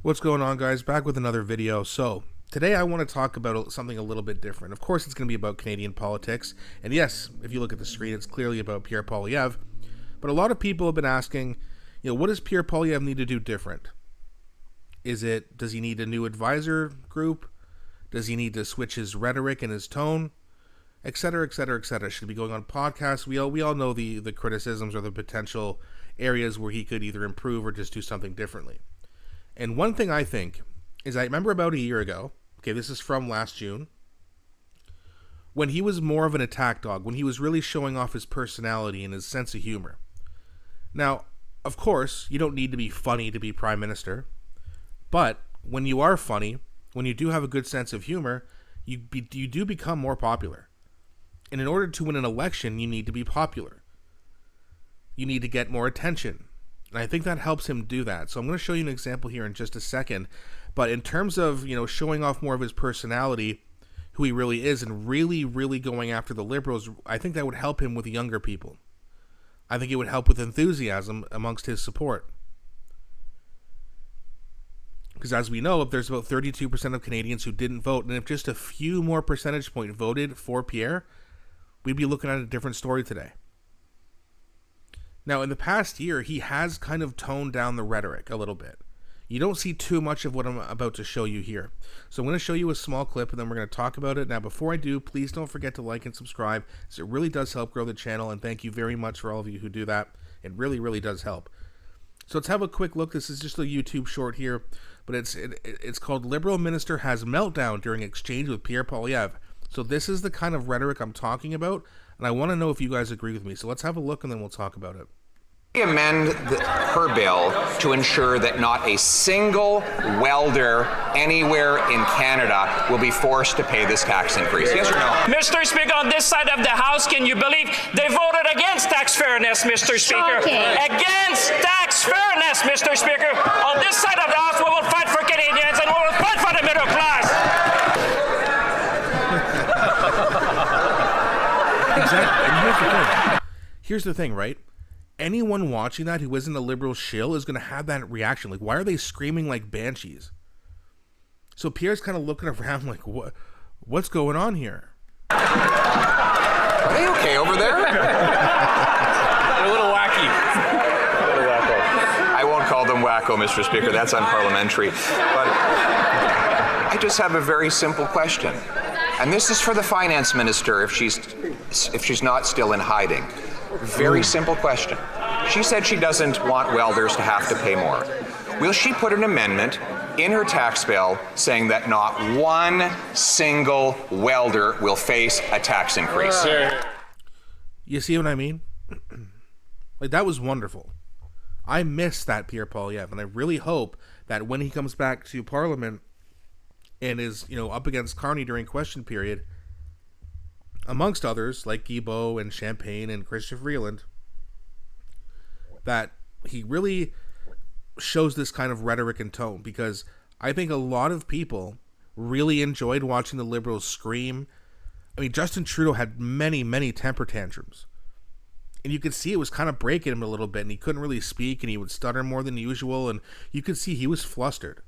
What's going on, guys? Back with another video. So today I want to talk about something a little bit different. Of course, it's going to be about Canadian politics. And yes, if you look at the screen, it's clearly about Pierre Poilievre. But a lot of people have been asking, what does Pierre Poilievre need to do different? Does he need a new advisor group? Does he need to switch his rhetoric and his tone? Etc., etc., etc. Should he be going on podcasts? We all know the criticisms or the potential areas where he could either improve or just do something differently. And one thing I think is, I remember about a year ago, okay, this is from last June, when he was more of an attack dog, when he was really showing off his personality and his sense of humor. Now, of course, you don't need to be funny to be prime minister, but when you are funny, when you do have a good sense of humor, you do become more popular. And in order to win an election, you need to be popular. You need to get more attention. And I think that helps him do that. So I'm going to show you an example here in just a second. But in terms of, showing off more of his personality, who he really is, and really, really going after the Liberals, I think that would help him with younger people. I think it would help with enthusiasm amongst his support. Because as we know, if there's about 32% of Canadians who didn't vote, and if just a few more percentage point voted for Pierre, we'd be looking at a different story today. Now, in the past year, he has kind of toned down the rhetoric a little bit. You don't see too much of what I'm about to show you here. So I'm going to show you a small clip, and then we're going to talk about it. Now, before I do, please don't forget to like and subscribe, as it really does help grow the channel, and thank you very much for all of you who do that. It really, really does help. So let's have a quick look. This is just a YouTube short here, but it's called Liberal Minister Has Meltdown During Exchange with Pierre Poilievre. So this is the kind of rhetoric I'm talking about, and I want to know if you guys agree with me. So let's have a look, and then we'll talk about it. Amend her bill to ensure that not a single welder anywhere in Canada will be forced to pay this tax increase. Yes or no? Mr. Speaker, on this side of the House, can you believe they voted against tax fairness, Mr. Speaker? Okay. Against tax fairness, Mr. Speaker. On this side of the House, we will fight for Canadians and we will fight for the middle class. Exactly. And here's the thing, right? Anyone watching that who isn't a Liberal shill is going to have that reaction. Like, why are they screaming like banshees? So Pierre's kind of looking around like, what's going on here? Are they okay over there? A little wacky. I won't call them wacko, Mr. Speaker. That's unparliamentary. But I just have a very simple question. And this is for the finance minister if she's not still in hiding. Very simple question. She said she doesn't want welders to have to pay more. Will she put an amendment in her tax bill saying that not one single welder will face a tax increase? You see what I mean? Like, that was wonderful. I miss that Pierre Poilievre, and I really hope that when he comes back to Parliament and is, up against Carney during question period, amongst others, like Guilbeault and Champagne and Christopher Freeland, that he really shows this kind of rhetoric and tone, because I think a lot of people really enjoyed watching the Liberals scream. I mean, Justin Trudeau had many, many temper tantrums, and you could see it was kind of breaking him a little bit, and he couldn't really speak, and he would stutter more than usual, and you could see he was flustered.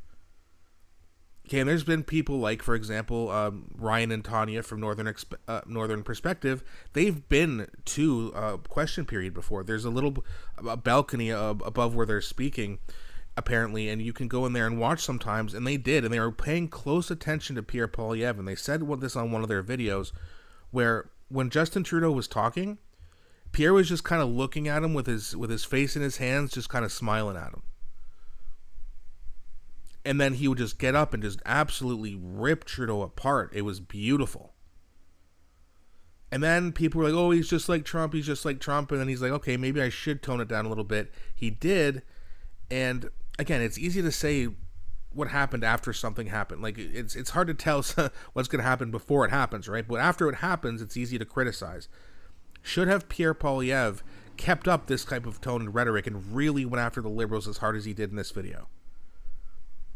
Okay, and there's been people like, for example, Ryan and Tanya from Northern Perspective. They've been to question period before. There's a little balcony above where they're speaking, apparently, and you can go in there and watch sometimes, and they did, and they were paying close attention to Pierre Poilievre, and they said this on one of their videos, where when Justin Trudeau was talking, Pierre was just kind of looking at him with his face in his hands, just kind of smiling at him. And then he would just get up and just absolutely rip Trudeau apart. It was beautiful. And then people were like, oh, he's just like Trump. He's just like Trump. And then he's like, okay, maybe I should tone it down a little bit. He did. And again, it's easy to say what happened after something happened. Like, it's hard to tell what's going to happen before it happens, right? But after it happens, it's easy to criticize. Should have Pierre Poilievre kept up this type of tone and rhetoric and really went after the Liberals as hard as he did in this video.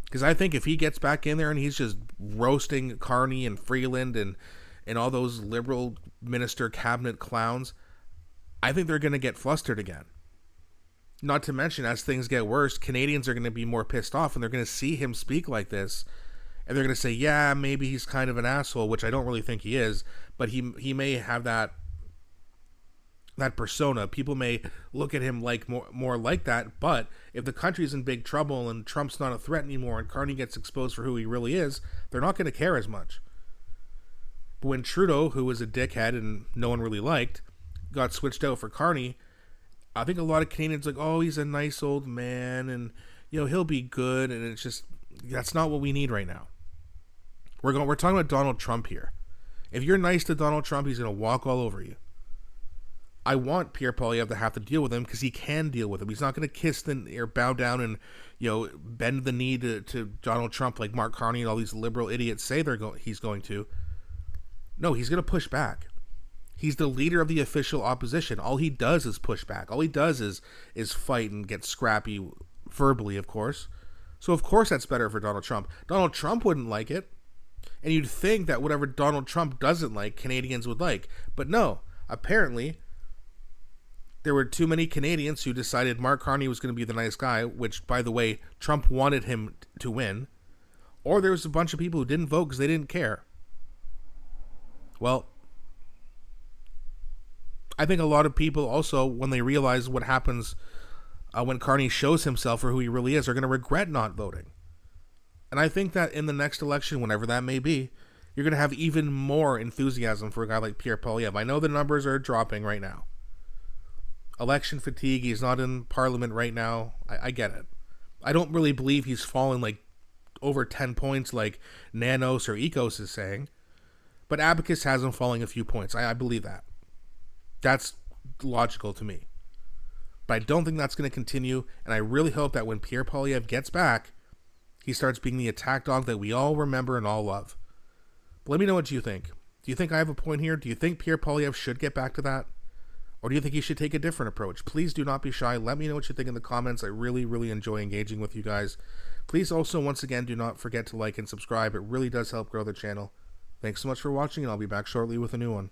Because I think if he gets back in there and he's just roasting Carney and Freeland and all those Liberal minister cabinet clowns, I think they're going to get flustered again. Not to mention, as things get worse, Canadians are going to be more pissed off, and they're going to see him speak like this, and they're going to say, yeah, maybe he's kind of an asshole, which I don't really think he is, but he may have that persona. People may look at him like more like that, but if the country's in big trouble and Trump's not a threat anymore and Carney gets exposed for who he really is, they're not going to care as much. But when Trudeau, who was a dickhead and no one really liked, got switched out for Carney, I think a lot of Canadians like, oh, he's a nice old man and, you know, he'll be good. And it's just, that's not what we need right now. We're talking about Donald Trump here. If you're nice to Donald Trump, he's going to walk all over you. I want Pierre Poilievre to have to deal with him because he can deal with him. He's not going to kiss or bow down and, you know, bend the knee to Donald Trump like Mark Carney and all these liberal idiots say he's going to. No, he's going to push back. He's the leader of the official opposition. All he does is push back. All he does is fight and get scrappy verbally, of course. So, of course, that's better for Donald Trump. Donald Trump wouldn't like it. And you'd think that whatever Donald Trump doesn't like, Canadians would like. But no, apparently, there were too many Canadians who decided Mark Carney was going to be the nice guy, which, by the way, Trump wanted him to win. Or there was a bunch of people who didn't vote because they didn't care. Well, I think a lot of people also, when they realize what happens when Carney shows himself for who he really is, are going to regret not voting. And I think that in the next election, whenever that may be, you're going to have even more enthusiasm for a guy like Pierre Poilievre. I know the numbers are dropping right now. Election fatigue, he's not in Parliament right now. I get it. I don't really believe he's fallen like over 10 points like Nanos or Ecos is saying. But Abacus has him falling a few points. I believe that. That's logical to me. But I don't think that's going to continue, and I really hope that when Pierre Poilievre gets back, he starts being the attack dog that we all remember and all love. But let me know what you think. Do you think I have a point here? Do you think Pierre Poilievre should get back to that? Or do you think he should take a different approach? Please do not be shy. Let me know what you think in the comments. I really, really enjoy engaging with you guys. Please also, once again, do not forget to like and subscribe. It really does help grow the channel. Thanks so much for watching, and I'll be back shortly with a new one.